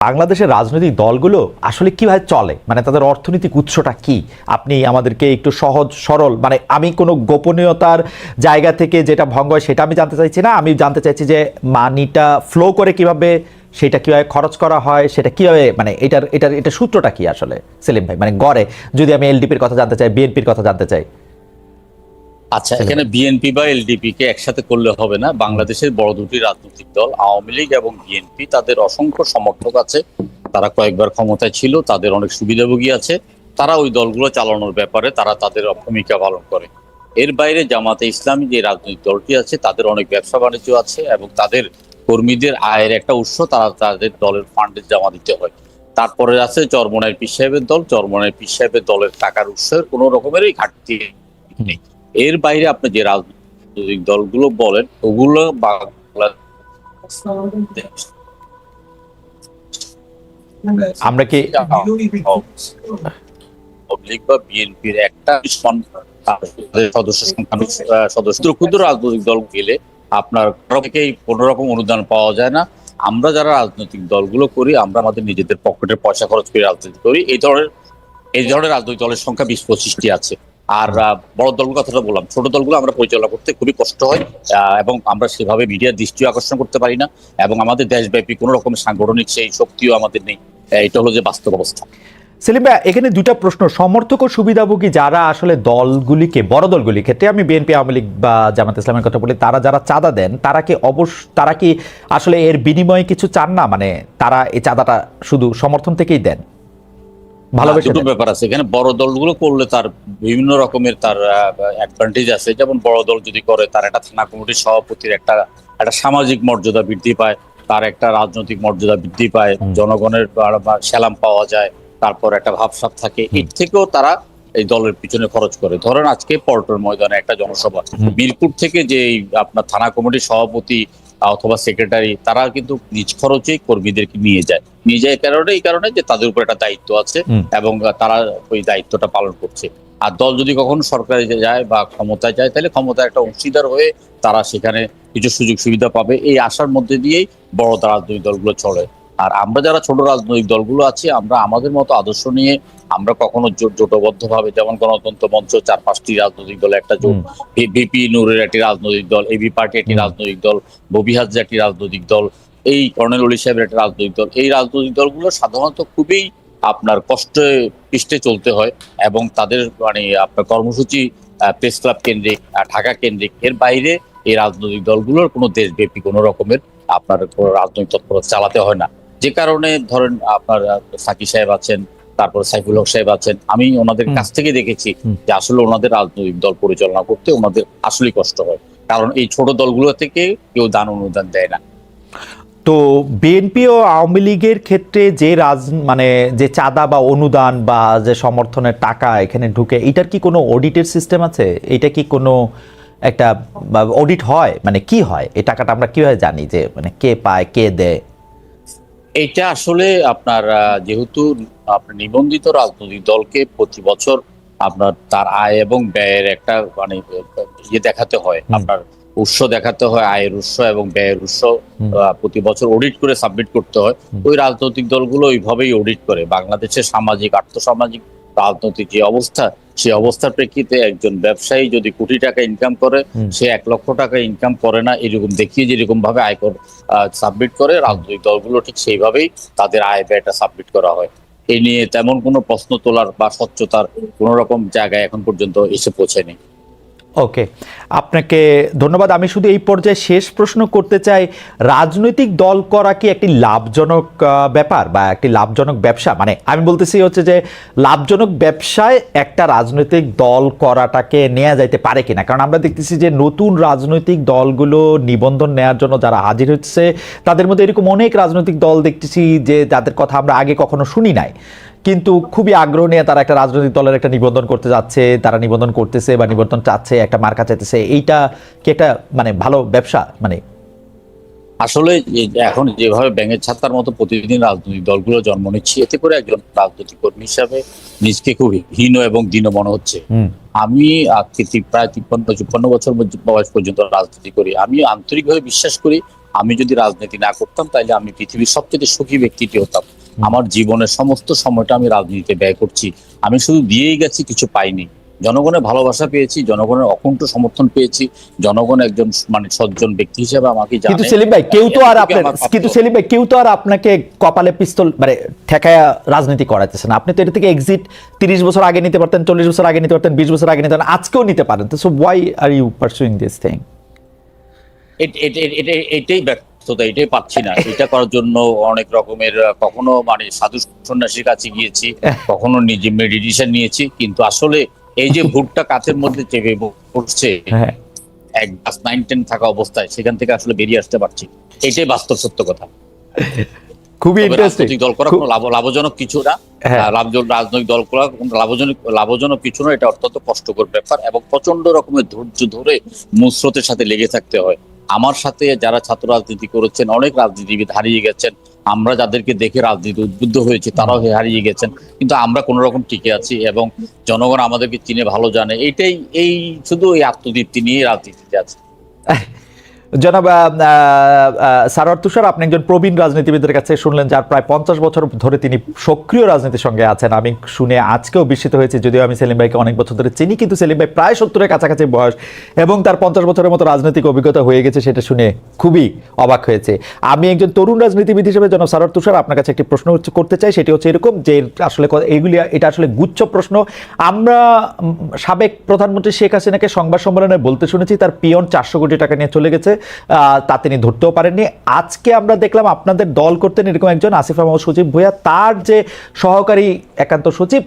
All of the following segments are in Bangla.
বাংলাদেশের রাজনৈতিক দলগুলো আসলে কিভাবে চলে, মানে তাদের অর্থনৈতিক উৎসটা কি? আপনি আমাদেরকে একটু সহজ সরল, মানে আমি কোনো গোপনীয়তার জায়গা থেকে যেটা ভঙ্গ হয় সেটা আমি জানতে চাইছি না। আমি জানতে চাইছি যে মানিটা ফ্লো করে কিভাবে, সেটা কিভাবে খরচ করা হয়, সেটা কিভাবে, মানে এটার এটার এটা সূত্রটা কি আসলে সেলিম ভাই? মানে গড়ে যদি আমি এলডিপির কথা জানতে চাই, বিএনপির কথা জানতে চাই। আচ্ছা, এখানে বিএনপি বা এলডিপি কে একসাথে করলে হবে না। বাংলাদেশের বড় দুটি রাজনৈতিক দল আওয়ামী লীগ এবং বিএনপি, তাদের অসংখ্য সমর্থক আছে। তারা কয়েকবার ক্ষমতায় ছিল, তাদের অনেক সুবিধাভোগী আছে। তারা ওই দলগুলো চালানোর ব্যাপারে তারা তাদের ভূমিকা পালন করে। এর বাইরে জামাতে ইসলামী যে রাজনৈতিক দলটি আছে, তাদের অনেক ব্যবসা বাণিজ্য আছে এবং তাদের কর্মীদের আয়ের একটা উৎস তারা তাদের দলের ফান্ডে জমা দিতে হয়। তারপরে আছে চরমোনাই পীর সাহেবের দল। চরমোনাই পীর সাহেবের দলের টাকার উৎসের কোনো রকমেরই ঘাটতি নেই। এর বাইরে আপনি যে রাজনৈতিক দলগুলো বলেন, ওগুলো আমরা কি লীগ বা বিএনপির একটা সদস্য সংখ্যা সদস্য ক্ষুদ্র রাজনৈতিক দল গেলে আপনার থেকেই কোনো রকম অনুদান পাওয়া যায় না। আমরা যারা রাজনৈতিক দলগুলো করি, আমরা আমাদের নিজেদের পকেটের পয়সা খরচ করে রাজনীতি করি। এই ধরনের রাজনৈতিক দলের সংখ্যা 20-25টি আছে। আর বড় দলগুলো কথাটা বললাম, ছোট দলগুলো আমরা পরিচালনা করতে খুবই কষ্ট হয় এবং আমরা সেভাবে মিডিয়ার দৃষ্টিও আকর্ষণ করতে পারি না এবং আমাদের দেশব্যাপী কোনো রকম সাংগঠনিক সেই শক্তিও আমাদের নেই। এটা হলো যে বাস্তব অবস্থা। সেলিম ভাই, এখানে দুটা প্রশ্ন। সমর্থক ও সুবিধাভোগী যারা আসলে দলগুলিকে, বড় দলগুলির ক্ষেত্রে আমি বিএনপি, আওয়ামী লীগ বা জামাত ইসলামের কথা বলি, তারা যারা চাঁদা দেন তারা কি আসলে এর বিনিময়ে কিছু চান না? মানে তারা এই চাঁদাটা শুধু সমর্থন থেকেই দেন, ভালোবেসে দুটো দেন? ব্যাপার আছে এখানে। বড় দলগুলো করলে তার বিভিন্ন রকমের তার অ্যাডভান্টেজ আছে। যেমন বড় দল যদি করে, তার একটা থানা কমিটির সভাপতির একটা একটা সামাজিক মর্যাদা বৃদ্ধি পায়, তার একটা রাজনৈতিক মর্যাদা বৃদ্ধি পায়, জনগণের সালাম পাওয়া যায়, তারপর একটা ভাবসাব থাকে। এর থেকেও তারা এই দলের পিছনে খরচ করে। ধরেন আজকে পল্টন ময়দানে একটা জনসভা, মিরপুর থেকে যে আপনার থানা কমিটির সভাপতি অথবা সেক্রেটারি, তারা কিন্তু নিজ খরচেই কর্মীদেরকে নিয়ে যায়। এই কারণে যে তাদের উপর একটা দায়িত্ব আছে এবং তারা ওই দায়িত্বটা পালন করছে। আর দল যদি কখনো সরকারে যায় বা ক্ষমতায় যায়, তাহলে ক্ষমতায় একটা অংশীদার হয়ে তারা সেখানে কিছু সুযোগ সুবিধা পাবে, এই আশার মধ্যে দিয়েই বড় রাজনৈতিক দলগুলো চলে। আর আমরা যারা ছোট রাজনৈতিক দলগুলো আছি, আমরা আমাদের মতো আদর্শ নিয়ে আমরা কখনো জোটবদ্ধ ভাবে, যেমন গণতন্ত্র মঞ্চ 4-5টি রাজনৈতিক দল একটা জোট, ভিপি নূরের একটি রাজনৈতিক দল, এবি পার্টি একটি রাজনৈতিক দল, ববি হাজরা একটি রাজনৈতিক দল, এই কর্নেল অলি সাহেবের একটা রাজনৈতিক দল। এই রাজনৈতিক দলগুলো সাধারণত খুবই আপনার কষ্টে পিষ্টে চলতে হয় এবং তাদের মানে আপনার কর্মসূচি প্রেস ক্লাব কেন্দ্রিক, ঢাকা কেন্দ্রিক। এর বাইরে এই রাজনৈতিক দলগুলোর কোনো দেশব্যাপী কোনো রকমের আপনার রাজনৈতিক তৎপরতা চালাতে হয় না। যে কারণে ধরেন আপনার সাকি সাহেব আছেন, তারপর সাইফুল হক সাহেব আছেন, আমি ওনাদের কাছ থেকে দেখেছি যে আসলে ওনাদের রাজনৈতিক দল পরিচালনা করতে ওনাদের আসলেই কষ্ট হয়, কারণ এই ছোট দলগুলো থেকে কেউ দান অনুদান দেয় না। তো বিএনপি ও আওয়ামী লীগের ক্ষেত্রে যে মানে যে চাঁদা বা অনুদান বা যে সমর্থনের টাকা এখানে ঢুকে, এটার কি কোনো অডিটের সিস্টেম আছে? এটা কি কোনো একটা অডিট হয়? মানে কি হয় এই টাকাটা, আমরা কিভাবে জানি যে মানে কে পায়, কে দেয়? এটা আসলে আপনার যেহেতু আপনার নিবন্ধিত রাজনৈতিক দলকে প্রতি বছর আপনার তার আয় এবং ব্যয়ের একটা মানে দেখাতে হয়, আপনার উৎস দেখাতে হয়, আয়ের উৎস এবং ব্যয়ের উৎস প্রতি বছর অডিট করে সাবমিট করতে হয়। ওই রাজনৈতিক দলগুলো ওইভাবেই অডিট করে। বাংলাদেশের সামাজিক আর্থসামাজিক রাজনৈতিক যে অবস্থা, সেই অবস্থার প্রেক্ষিতে একজন ব্যবসায়ী যদি কোটি টাকা ইনকাম করে, সে 1 লক্ষ টাকা ইনকাম করে না, এরকম দেখিয়ে যেরকম ভাবে আয়কর সাবমিট করে, রাজনৈতিক দলগুলো ঠিক সেইভাবেই তাদের আয় ব্যয়টা সাবমিট করা হয়। এই নিয়ে তেমন কোনো প্রশ্ন তোলার বা স্বচ্ছতার কোনো রকম জায়গায় এখন পর্যন্ত এসে পৌঁছেনি। ওকে, আপনাকে ধন্যবাদ। আমি শুধু এই পর্যায়ে শেষ প্রশ্ন করতে চাই, রাজনৈতিক দল করা কি একটি লাভজনক ব্যাপার বা একটি লাভজনক ব্যবসা? মানে আমি বলতেছি হচ্ছে যে লাভজনক ব্যবসায় একটা রাজনৈতিক দল করাটাকে নেওয়া যাইতে পারে কিনা? কারণ আমরা দেখতেছি যে নতুন রাজনৈতিক দলগুলো নিবন্ধন নেওয়ার জন্য যারা হাজির হচ্ছে, তাদের মধ্যে এরকম অনেক রাজনৈতিক দল দেখতেছি যে যাদের কথা আমরা আগে কখনো শুনি নাই, কিন্তু খুবই আগ্রহ নিয়ে তারা একটা রাজনৈতিক দলের একটা নিবন্ধন করতে যাচ্ছে, তারা নিবন্ধন করতেছে বা নিবন্ধন চাচ্ছে, একটা মার্কা চাইতেছে। এইটা কি একটা মানে ভালো ব্যবসা? মানে আসলে এখন যেভাবে ব্যাঙের ছাতার মতো প্রতিদিন রাজনৈতিক দলগুলো জন্ম নিচ্ছে, এতে করে একজন রাজনৈতিক কর্মী হিসাবে নিজকে খুব হীন এবং দীন মনে হচ্ছে। আমি আজকে প্রায় 53-54 বছর বয়স পর্যন্ত রাজনীতি করি। আমি আন্তরিকভাবে বিশ্বাস করি আমি যদি রাজনীতি না করতাম তাহলে আমি পৃথিবীর সবচেয়ে সুখী ব্যক্তিটি হতাম। আমার জীবনের সমস্ত সময়টা আমি রাজনীতিতে ব্যয় করছি, আমি শুধু দিয়েই গেছি, কিছু পাইনি। জনগণের ভালোবাসা পেয়েছি, জনগণের অকুণ্ঠ সমর্থন পেয়েছি, জনগণ একজন মানে সজ্জন ব্যক্তি হিসেবে আমাকে কিন্তু জানে। সেলিম ভাই কেউ তো আর এতটুকু আপনার আমার প্রাপ্য। কিন্তু সেলিম ভাই কেউ তো আর আপনাকে কপালে পিস্তল মানে ঠেকায়া রাজনীতি করাইতেছে না। আপনি তো এটা থেকে এক্সিট 30 বছর আগে নিতে পারতেন, 40 বছর আগে নিতে পারতেন, 20 বছর আগে নিতে পারতেন, আজকেও নিতে পারেন। তো so why are you pursuing this thing? এটাই ব্যর্থতা, এটাই পাচ্ছি না। এটা করার জন্য অনেক রকমের কখনো মানে সাধু সন্ন্যাসীর কাছে গিয়েছি, কখনো নিজে মেডিটেশন নিয়েছি, কিন্তু আসলে এই যে ভুটটা কাঁচের মধ্যে চেপে পড়ছে হ্যাঁ, এক ক্লাস 9-10 থাকা অবস্থায়, সেখান থেকে আসলে বেরিয়ে আসতে পারছি। এটাই বাস্তব সত্য কথা। খুবই তবে ইন্টারেস্টিং। রাজনৈতিক দল করা কোনো লাভজনক কিছু না। হ্যাঁ। রাজনৈতিক দল করা কোনো লাভজনক কিছু না। এটা অত্যন্ত কষ্টকর ব্যাপার এবং প্রচন্ড রকমের ধৈর্য ধরে মুসরতের সাথে লেগে থাকতে হয়। আমার সাথে যারা ছাত্র রাজনীতি করেছেন, অনেক রাজনীতিবিদ হারিয়ে গেছেন। আমরা যাদেরকে দেখে রাজনীতি উদ্বুদ্ধ হয়েছি, তারাও হারিয়ে গেছেন, কিন্তু আমরা কোন রকম টিকে আছি এবং জনগণ আমাদেরকে চিনে ভালো জানে। এই শুধু এই আত্মতৃপ্তি নিয়ে রাজনীতিতে আছে। জনাব সারোয়ার তুষার, আপনি একজন প্রবীণ রাজনীতিবিদের কাছে শুনলেন যার প্রায় 50 বছর ধরে তিনি সক্রিয় রাজনীতির সঙ্গে আছেন। আমি শুনে আজকেও বিস্মিত হয়েছি, যদিও আমি সেলিম ভাইকে অনেক বছর ধরে চিনি, কিন্তু সেলিম ভাই প্রায় 70-এর কাছাকাছি বয়স এবং তার 50 বছরের মতো রাজনৈতিক অভিজ্ঞতা হয়ে গেছে, সেটা শুনে খুবই অবাক হয়েছে। আমি একজন তরুণ রাজনীতিবিদ হিসেবে জনাব সারোয়ার তুষার আপনার কাছে একটি প্রশ্ন করতে চাই। সেটি হচ্ছে এরকম যে আসলে এটা আসলে গুচ্ছ প্রশ্ন। আমরা সাবেক প্রধানমন্ত্রী শেখ হাসিনাকে সংবাদ সম্মেলনে বলতে শুনেছি তার পিয়ন 400 কোটি টাকা নিয়ে চলে গেছে, তা তিনি ধরতেও পারেননি। আজকে আমরা দেখলাম আপনাদের দল করতেন এরকম একজন আসিফ মাহমুদ সজীব ভুঁইয়া, তার যে সহকারী একান্ত সচিব,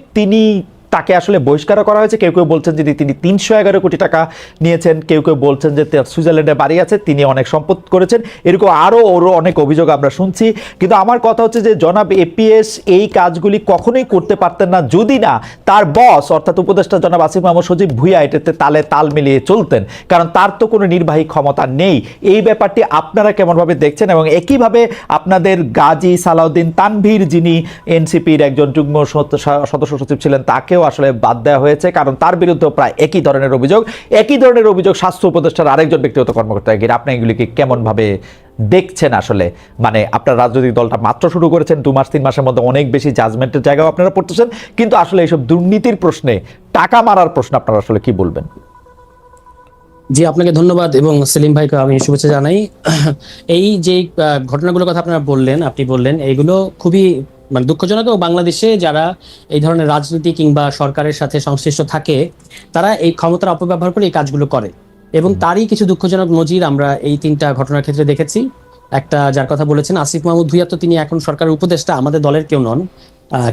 তাকে আসলে বহিষ্কার করা হয়েছে। কেউ কেউ বলছেন যে তিনি 311 কোটি টাকা নিয়েছেন, কেউ কেউ বলছেন যে সুইজারল্যান্ডে বাড়ি আছে, তিনি অনেক সম্পদ করেছেন, এরকম আরও অনেক অভিযোগ আমরা শুনছি। কিন্তু আমার কথা হচ্ছে যে জনাব এপিএস এই কাজগুলি কখনোই করতে পারতেন না যদি না তার বস অর্থাৎ উপদেষ্টা জনাব আসিফ মাহমুদ সজীব ভুঁইয়া এটাতে তাল মিলিয়ে চলতেন, কারণ তার তো কোনো নির্বাহী ক্ষমতা নেই। এই ব্যাপারটি আপনারা কেমনভাবে দেখছেন? এবং একইভাবে আপনাদের গাজী সালাউদ্দিন তানভীর, যিনি এনসিপির একজন যুগ্ম সদস্য সচিব ছিলেন, তাকেও আসলে বাদ দেওয়া হয়েছে, কারণ তার বিরুদ্ধে প্রায় একই ধরনের অভিযোগ স্বাস্থ্য উপদেষ্টার আরেকজন ব্যক্তিগত কর্মকর্তা। আপনি এগুলিকে কেমন ভাবে দেখছেন? আসলে মানে আপনার রাজনৈতিক দলটা মাত্র শুরু করেছেন, 2 মাস 3 মাসের মধ্যে অনেক বেশি জাজমেন্টের জায়গাও আপনারা পড়তেছেন, কিন্তু আসলে এইসব দুর্নীতির প্রশ্নে, টাকা মারার প্রশ্নে আপনারা আসলে কি বলবেন? জি, আপনাকে ধন্যবাদ এবং সেলিম ভাইকে আমি শুভেচ্ছা জানাই। এই যে ঘটনাগুলোর কথা আপনারা বললেন, আপনি বললেন, এইগুলো খুবই মানে দুঃখজনক। এবং বাংলাদেশে যারা এই ধরনের রাজনীতি কিংবা সরকারের সাথে সংশ্লিষ্ট থাকে, তারা এই ক্ষমতার অপব্যবহার করে এই কাজগুলো করে। এবং তারই কিছু দুঃখজনক নজির আমরা এই 3টা ঘটনার ক্ষেত্রে দেখেছি। একটা যার কথা বলেছেন আসিফ মাহমুদ ভুঁইয়া, তো তিনি এখন সরকারের উপদেষ্টা, আমাদের দলের কেউ নন,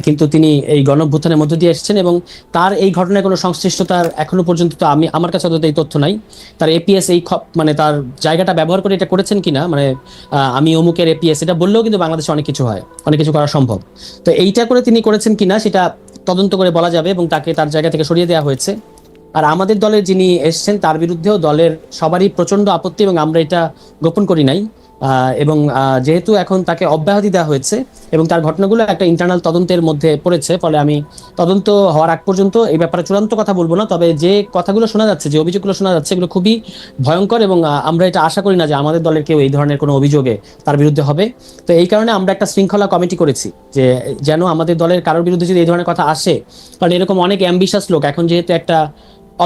কিন্তু তিনি এই গণঅভ্যুত্থানের মধ্য দিয়ে এসেছেন এবং তার এই ঘটনায় কোনো সংশ্লিষ্টতার এখনো পর্যন্ত তো আমার কাছে অন্তত এই তথ্য নাই। তার এপিএস মানে তার জায়গাটা ব্যবহার করে এটা করেছেন কিনা, মানে আমি অমুকের এপিএস এটা বললেও কিন্তু বাংলাদেশে অনেক কিছু হয়, অনেক কিছু করা সম্ভব। তো এইটা করে তিনি করেছেন কিনা সেটা তদন্ত করে বলা যাবে এবং তাকে তার জায়গা থেকে সরিয়ে দেওয়া হয়েছে। আর আমাদের দলের যিনি এসেছেন তার বিরুদ্ধেও দলের সবারই প্রচন্ড আপত্তি এবং আমরা এটা গোপন করি নাই। এবং যেহেতু এখন তাকে অব্যাহতি দেওয়া হয়েছে এবং তার ঘটনাগুলো একটা ইন্টারনাল তদন্তের মধ্যে পড়েছে, ফলে আমি তদন্ত হওয়ার আগ পর্যন্ত এই ব্যাপারে চূড়ান্ত কথা বলবো না। তবে যে কথাগুলো শোনা যাচ্ছে, যে অভিযোগগুলো শোনা যাচ্ছে, এগুলো খুবই ভয়ঙ্কর এবং আমরা এটা আশা করি না যে আমাদের দলের কেউ এই ধরনের কোনো অভিযোগে তার বিরুদ্ধে হবে। তো এই কারণে আমরা একটা শৃঙ্খলা কমিটি করেছি যে যেন আমাদের দলের কারোর বিরুদ্ধে যদি এই ধরনের কথা আসে, কারণ এরকম অনেক অ্যাম্বিশাস লোক, এখন যেহেতু একটা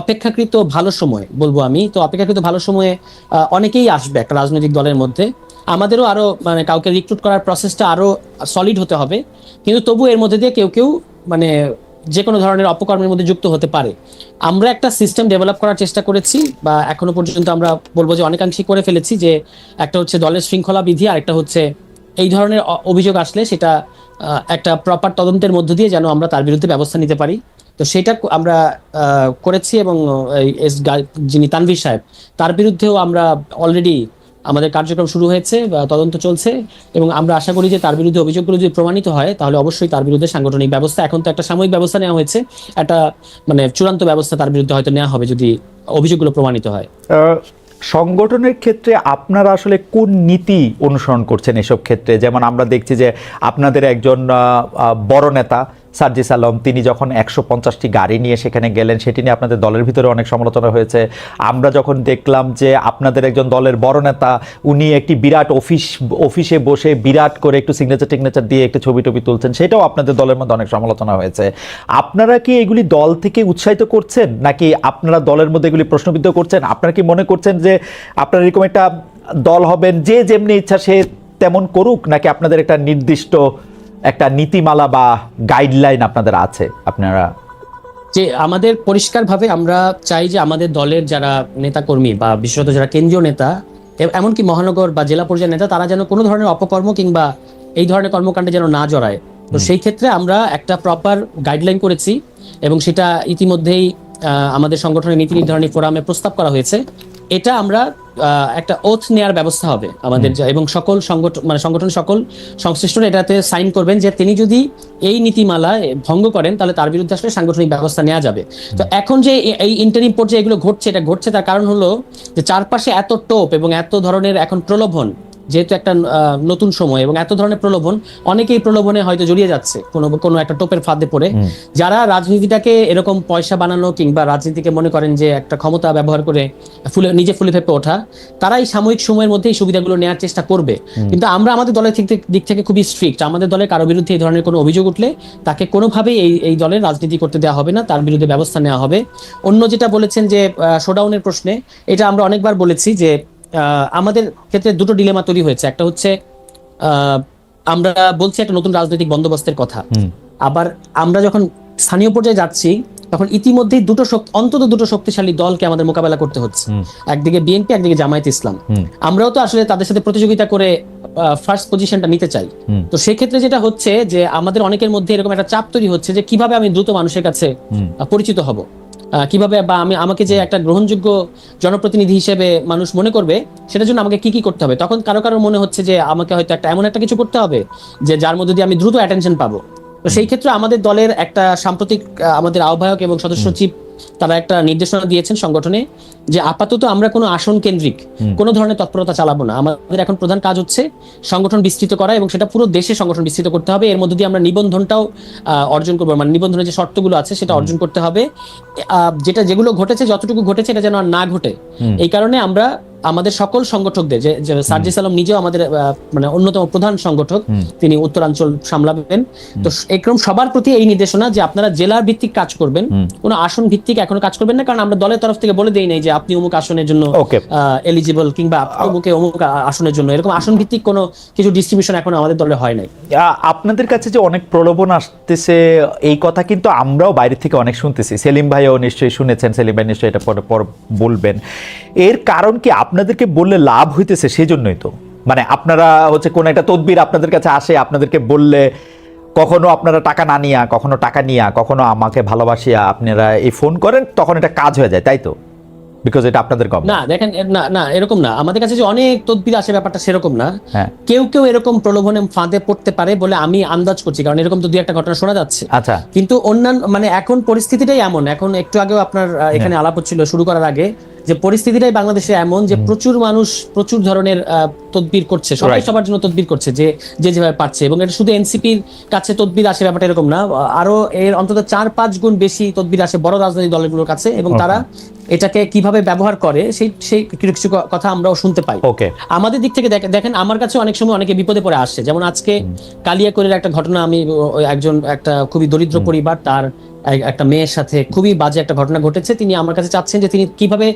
অপেক্ষাকৃত ভালো সময় বলবো আমি, তো অপেক্ষাকৃত ভালো সময়ে অনেকেই আসবে একটা রাজনৈতিক দলের মধ্যে। আমাদেরও আরো মানে কাউকে রিক্রুট করার প্রসেসটা আরো সলিড হতে হবে, কিন্তু তবু এর মধ্যে দিয়ে কেউ কেউ মানে যে কোনো ধরনের অপকর্মের মধ্যে যুক্ত হতে পারে। আমরা একটা সিস্টেম ডেভেলপ করার চেষ্টা করেছি, বা এখনো পর্যন্ত আমরা বলবো যে অনেকাংশে করে ফেলেছি, যে একটা হচ্ছে দলের শৃঙ্খলা বিধি, আর একটা হচ্ছে এই ধরনের অভিযোগ আসলে সেটা একটা প্রপার তদন্তের মধ্য দিয়ে যেন আমরা তার বিরুদ্ধে ব্যবস্থা নিতে পারি। তো সেটা আমরা করেছি এবং যিনি তানভীর সাহেব, তার বিরুদ্ধেও আমরা অলরেডি আমাদের কার্যক্রম শুরু হয়েছে বা তদন্ত চলছে এবং আমরা আশা করি যে তার বিরুদ্ধে অভিযোগগুলো যদি প্রমাণিত হয় তাহলে অবশ্যই তার বিরুদ্ধে সাংগঠনিক ব্যবস্থা, এখন তো একটা সাময়িক ব্যবস্থা নেওয়া হয়েছে, একটা মানে চূড়ান্ত ব্যবস্থা তার বিরুদ্ধে হয়তো নেওয়া হবে যদি অভিযোগগুলো প্রমাণিত হয়। সংগঠনের ক্ষেত্রে আপনারা আসলে কোন নীতি অনুসরণ করছেন এসব ক্ষেত্রে? যেমন আমরা দেখছি যে আপনাদের একজন বড় নেতা সার্জিস আলম, তিনি যখন 150টি গাড়ি নিয়ে সেখানে গেলেন, সেটি নিয়ে আপনাদের দলের ভিতরে অনেক সমালোচনা হয়েছে। আমরা যখন দেখলাম যে আপনাদের একজন দলের বড় নেতা, উনি একটি বিরাট অফিসে বসে বিরাট করে একটু সিগনেচার দিয়ে একটু ছবি টবি তুলছেন, সেটাও আপনাদের দলের মধ্যে অনেক সমালোচনা হয়েছে। আপনারা কি এগুলি দল থেকে উৎসাহিত করছেন, নাকি আপনারা দলের মধ্যে এগুলি প্রশ্নবিদ্ধ করছেন? আপনারা কি মনে করছেন যে আপনারা এরকম একটা দল হবেন যে যেমনি ইচ্ছা সে তেমন করুক, নাকি আপনাদের একটা নির্দিষ্ট একটা নীতিমালা বা গাইডলাইন আপনাদের আছে? আপনারা যে আমাদের পরিষ্কারভাবে আমরা চাই যে আমাদের দলের যারা নেতাকর্মী বা বিশেষত যারা কেন্দ্রীয় নেতা, এমনকি মহানগর বা জেলা পর্যায়ের নেতা, তারা যেন কোনো ধরনের অপকর্ম কিংবা এই ধরনের কর্মকাণ্ডে যেন না জড়ায়। তো সেই ক্ষেত্রে আমরা একটা প্রপার গাইডলাইন করেছি এবং সেটা ইতিমধ্যেই আমাদের সংগঠনের নীতি নির্ধারণী ফোরামে প্রস্তাব করা হয়েছে। এটা আমরা একটা ওথ নেওয়ার ব্যবস্থা হবে আমাদের, এবং সকল সংগঠন সকল সংশ্লিষ্টরা এটাতে সাইন করবেন যে তিনি যদি এই নীতিমালা ভঙ্গ করেন তাহলে তার বিরুদ্ধে আসলে সাংগঠনিক ব্যবস্থা নেওয়া যাবে। তো এখন যে এই ইন্টারিম পর্যায়ে এগুলো ঘটছে, এটা ঘটছে তার কারণ হলো যে চারপাশে এত টোপ এবং এত ধরনের এখন প্রলোভন, যেহেতু একটা নতুন সময় এবং এত ধরনের প্রলোভন, অনেকেই প্রলোভনে হয়তো জড়িয়ে যাচ্ছে কোনো একটা টোপের ফাঁদে পড়ে। যারা রাজনীতিটাকে এরকম পয়সা বানানো কিংবা রাজনীতিকে মনে করেন যে একটা ক্ষমতা ব্যবহার করে নিজে ফুলে ফেপে ওঠা, তারা এই সাময়িক সময়ের মধ্যে এই সুবিধাগুলো নেওয়ার চেষ্টা করবে। কিন্তু আমরা আমাদের দলের দিক থেকে খুবই স্ট্রিক্ট। আমাদের দলের কারো বিরুদ্ধে এই ধরনের কোনো অভিযোগ উঠলে তাকে কোনোভাবেই এই দলের রাজনীতি করতে দেওয়া হবে না, তার বিরুদ্ধে ব্যবস্থা নেওয়া হবে। অন্য যেটা বলেছেন যে শোডাউনের প্রশ্নে, এটা আমরা অনেকবার বলেছি যে আমাদের ক্ষেত্রে দুটো ডিলেমা তৈরি হয়েছে। একটা হচ্ছে আমরা বলছি একটা নতুন রাজনৈতিক বন্দোবস্তের কথা, আবার আমরা যখন স্থানীয় পর্যায়ে যাচ্ছি তখন ইতিমধ্যেই অন্তত দুটো শক্তিশালী দলকে আমাদের মোকাবেলা করতে হচ্ছে, একদিকে বিএনপি, একদিকে জামায়াত ইসলাম। আমরাও তো আসলে তাদের সাথে প্রতিযোগিতা করে ফার্স্ট পজিশনটা নিতে চাই। তো সেক্ষেত্রে যেটা হচ্ছে যে আমাদের অনেকের মধ্যে এরকম একটা চাপ তৈরি হচ্ছে যে কিভাবে আমি দ্রুত মানুষের কাছে পরিচিত হব, কিভাবে বা আমাকে যে একটা গ্রহণযোগ্য জনপ্রতিনিধি হিসেবে মানুষ মনে করবে, সেটার জন্য আমাকে কি কি করতে হবে। তখন কারো মনে হচ্ছে যে আমাকে হয়তো এমন একটা কিছু করতে হবে যে যার মধ্যে দিয়ে আমি দ্রুত অ্যাটেনশন পাবো। তো সেই ক্ষেত্রে আমাদের দলের একটা সাম্প্রতিক আমাদের আহ্বায়ক এবং সদস্য সচিব তারা একটা নির্দেশনা দিয়েছেন সংগঠনে যে আপাতত আমরা কোনো আসন কেন্দ্রিক কোনো ধরনের তৎপরতা চালাবো না। আমাদের এখন প্রধান কাজ হচ্ছে সংগঠন বিস্তৃত করা, এবং সেটা পুরো দেশে সংগঠন বিস্তৃত করতে হবে। এর মধ্যে দিয়ে আমরা নিবন্ধনটাও অর্জন করবো, মানে নিবন্ধনের যে শর্তগুলো আছে সেটা অর্জন করতে হবে। যেগুলো ঘটেছে, যতটুকু ঘটেছে এটা যেন আর না ঘটে, এই কারণে আমরা আমাদের সকল সংগঠকদের, যে সার্জিস আলম নিজেও আমাদের মানে অন্যতম প্রধান সংগঠক, তিনি উত্তরাঞ্চল সামলাবেন। তো এরকম সবার প্রতি এই নির্দেশনা যে আপনারা জেলার ভিত্তিক কাজ করবেন, কোনো আসন ভিত্তিক এখনো কাজ করবেন না, কারণ আমরা দলের তরফ থেকে বলে দেই নাই যে আপনি অমুক আসনের জন্য এলিজিবল কিংবা অমুক আসনের জন্য, এরকম আসন ভিত্তিক কোনো কিছু ডিস্ট্রিবিউশন এখনো আমাদের দলে হয় নাই। আপনাদের কাছে যে অনেক প্রলোভন আসতেছে এই কথা কিন্তু আমরাও বাইরে থেকে অনেক শুনতেছি। সেলিম ভাইও নিশ্চয়ই শুনেছেন, সেলিম ভাই নিশ্চয়ই এটা পর বলবেন। এর কারণ কি আপনাদেরকে বললে লাভ হইতেছে সেজন্যই তো, মানে আপনারা হচ্ছে কোন একটা তদবির আপনাদের কাছে আসে, আপনাদেরকে বললে কখনো আপনারা টাকা না নিয়া, কখনো টাকা নিয়া, কখনো আমাকে ভালোবাসিয়া আপনারা এই ফোন করেন, তখন এটা কাজ হয়ে যায়, তাই তো? বিকজ এটা আপনাদের কম না, দেখেন না এরকম না। আমাদের কাছে যে অনেক তদবির আসে ব্যাপারটা সেরকম না। কেউ এরকম প্রলোভনে ফাঁদে পড়তে পারে বলে আমি আন্দাজ করছি, কারণ এরকম তো দুই একটা ঘটনা শোনা যাচ্ছে। আচ্ছা, কিন্তু অন্যান্য মানে এখন পরিস্থিতিটাই এমন, এখন একটু আগেও আপনার এখানে আলাপ হচ্ছিল শুরু করার আগে, যে পরিস্থিতিটাই বাংলাদেশে এমন যে প্রচুর মানুষ প্রচুর ধরনের তদবির করছে, সবাই সবার জন্য তদবির করছে যে যেভাবে পারছে। এবং এটা শুধু এনসিপির কাছে তদবির আসে ব্যাপারটা এরকম না, আরো এর অন্তত 4-5 গুণ বেশি তদবির আসে বড় রাজনৈতিক দলগুলোর কাছে, এবং তারা এটাকে কিভাবে ব্যবহার করে সেই কিছু কথা আমরাও শুনতে পাই। আমাদের দিক থেকে দেখেন, আমার কাছে অনেক সময় অনেকে বিপদে পড়ে আসছে। যেমন আজকে কালিয়াকৈরের একটা ঘটনা, আমি একটা খুবই দরিদ্র পরিবার, তার একটা মেয়ের সাথে খুবই বাজে একটা ঘটনা ঘটেছে। তিনি আমার কাছে চাচ্ছেন যে তিনি কিভাবে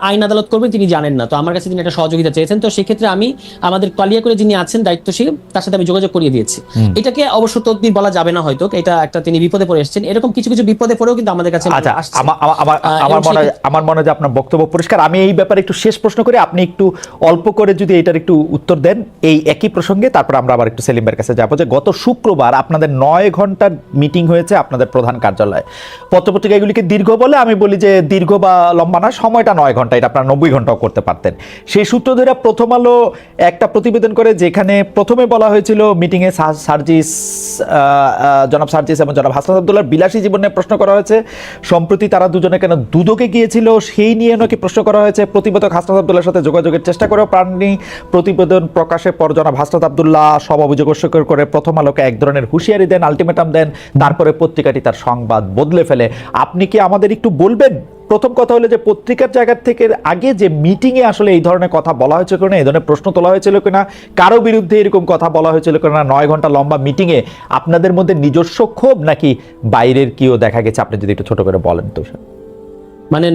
আইন আদালত করবেন তিনি জানেন না, তো আমার কাছে তিনি একটা সহযোগিতা চেয়েছেন। তো সেক্ষেত্রে আমি আমাদের কালিয়াকৈরে যিনি আছেন দায়িত্বশীল, তার সাথে আমি যোগাযোগ করিয়ে দিয়েছি। এটাকে অবশ্য তদবির বলা যাবে না, হয়তো এটা একটা তিনি বিপদে পড়ে এসেছেন, এরকম কিছু বিপদে পড়েও কিন্তু আমাদের কাছে আমার মনে হয় যে আপনার বক্তব্য পরিষ্কার। আমি এই ব্যাপারে একটু শেষ প্রশ্ন করে আপনি একটু অল্প করে যদি এটার একটু উত্তর দেন এই একই প্রসঙ্গে, তারপর আমরা আবার একটু সেলিমের কাছে যাবো। যে গত শুক্রবার আপনাদের 9 ঘন্টার মিটিং হয়েছে আপনাদের প্রধান কার্যালয় বিশ্ববিদ্যালয়। পত্রপত্রিকা এগুলিকে দীর্ঘ বলে, আমি বলি যে দীর্ঘ বা লম্বা না, সময়টা 9 ঘন্টা, এটা আপনারা 90 ঘন্টাও করতে পারতেন। সেই সূত্র ধরে প্রথম আলো একটা প্রতিবেদন করে, যেখানে প্রথমে বলা হয়েছিল মিটিংয়ে জনাব সার্জিস এবং জনাব হাসনাত আব্দুল্লাহর বিলাসী জীবন নিয়ে প্রশ্ন করা হয়েছে। সম্প্রতি তারা দুজনে কেন দুদকে গিয়েছিল সেই নিয়ে নাকি প্রশ্ন করা হয়েছে। প্রতিবেদক হাসনাত আব্দুল্লাহর সাথে যোগাযোগের চেষ্টা করেও পাননি। প্রতিবেদন প্রকাশের পর জনাব হাসনাত আব্দুল্লাহ সব অভিযোগ অস্বীকার করে প্রথম আলোকে এক ধরনের হুঁশিয়ারি দেন, আলটিমেটাম দেন। তারপরে পত্রিকাটি তার সংবাদ বদলে ফেলে। আপনি কি আমাদের একটু বলবেন, প্রথম কথা হলো যে পত্রিকার জায়গা থেকে আগে যে মিটিংয়ে আসলে এই ধরনের কথা বলা হয়েছিল কিনা, এই ধরনের প্রশ্ন তোলা হয়েছিল কিনা, কারো বিরুদ্ধে এরকম কথা বলা হয়েছিল কিনা 9 ঘন্টা লম্বা মিটিংয়ে, আপনাদের মধ্যে নিজস্ব ক্ষোভ নাকি বাইরের কেউ দেখা গেছে? আপনি যদি একটু ছোট করে বলেন তো। মানে